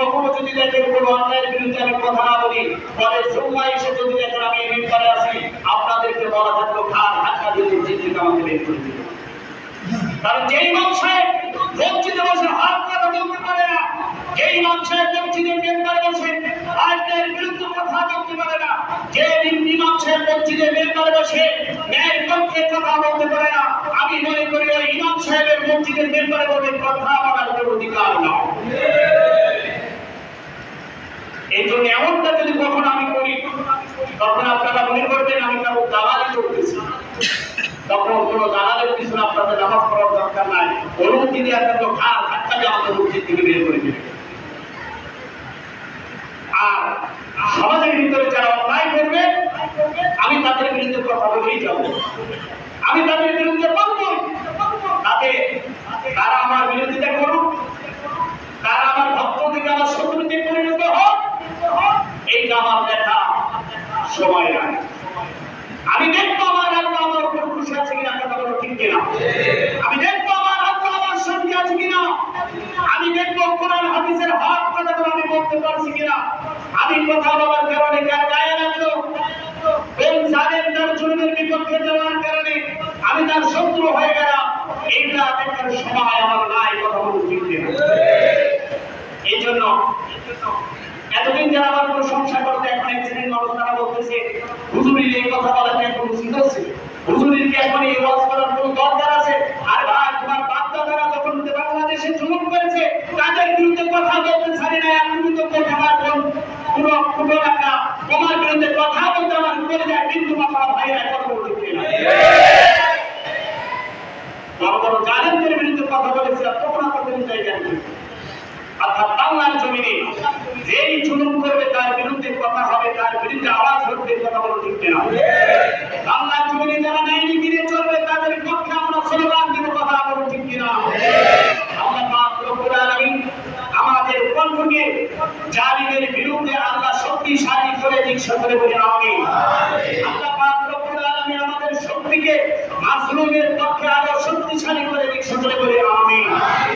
কখনো যদি দেখেন কোনো অন্যায়ের বিরুদ্ধে আমি কথা না বলি, পরে সুম্মা এসে যদি দেখেন আমি এই মিম্বরে আছি, আপনাদেরকে বলা থাকলো ঘাড় ধাক্কা দিয়ে জিজ্ঞেস আমাকে বের করে দিল। কারণ যেই ইমাম সাহেব মসজিদে বসে হক কথা বলতে পারে না, যেই ইমাম সাহেব মসজিদের মেম্বারে বসে আইনের বিরুদ্ধে কথা বলতে পারে না, যে ইমাম সাহেব মসজিদের মেম্বারে বসে ন্যায়ের পক্ষে কথা বলতে পারে না, আমি মনে করি ওই ইমাম সাহেবের মসজিদের মেম্বারে বসে কথা বলার কোনো অধিকার নয়। এই জন্য এমনটা যদি কখনো আমি করি, তখন আপনারা মনে করবেন আমি কারো দালালি করতেছি। তখন কোনো দালালের পিছনে আপনাদের নামাজ পড়ার দরকার নাই, অনুমতি দিয়ে আপনাদের ঘাড় ধাক্কা দিয়ে আমাদের মসজিদ থেকে বের করে দেবে। আর সমাজের ভিতরে যারা অন্যায় করবে, আমি তাদের বিরুদ্ধে কথা বলেই যাব, আমি তাদের বিরুদ্ধে বলবো। তারা আমার বিরোধিতা করুক, তারা আমার ভক্ত থেকে আমার শত্রুতে পরিণত হোক, এইটা আমার দেখা সময় নাই। আমি দেখবো আমার আল্লাহ আমার উপর খুশি আছে কিনা, কথা বলো ঠিক কিনা। আমি দেখবো আমার আল্লাহ আমার সঙ্গে আছে কিনা, আমি দেখবো কোরআন হাদিসের হক কথাগুলো আমি বলতে পারছি কিনা। আমি কথা বলার কারণে কার গায়ে লাগলো, কোন জালেম তার জুলুমের বিপক্ষে যাওয়ার কারণে আমি তার শত্রু হয়ে গেলাম, এইটা দেখার সময় আমার নাই, কথা বলো ঠিক কিনা। এই জন্য এতদিন যারা আমার প্রশংসা করতে, এখন এক শ্রেণীর মানুষ তারা বলতেছে হুজুরের এই কথা বলাতে এখন উচিত হচ্ছে, হুজুরের কি এখন এই ওয়াজ করার কোনো দরকার আছে? আর ভাই তোমার বাপ-দাদারা যখন বাংলাদেশে জুলুম করেছে তাদের বিরুদ্ধে কথা বলতে ছাড়ি না, তুমি তো কথা পুরো রাখা, তোমার বিরুদ্ধে কথা বলতে আমার করে যায়, কিন্তু আমার ভাইরা কথা বলতে না বড় বড় জালেমদের বিরুদ্ধে কথা বলেছে, তখন আপনাদের জায়গা নেই। অর্থাৎ বাংলার জমিনে যেই জুলুম করবে তার বিরুদ্ধে কথা হবে, তার বিরুদ্ধে আওয়াজ উঠবে, কথা বলো ঠিক কিনা। বাংলার জমিনে যারা ন্যায় ফিরে চলবে তাদের পক্ষে আমরা স্লোগান দিব, কথা বলো ঠিক কিনা। আল্লাহ পাক রব্বুল আলামিন আমাদের কণ্ঠকে জালিমের বিরুদ্ধে আল্লাহ শক্তিশালী করে দিক, সকলে বলি আমিন। আল্লাহ পাক রব্বুল আলামিন আমাদের শক্তিকে মাজলুমের পক্ষে আরো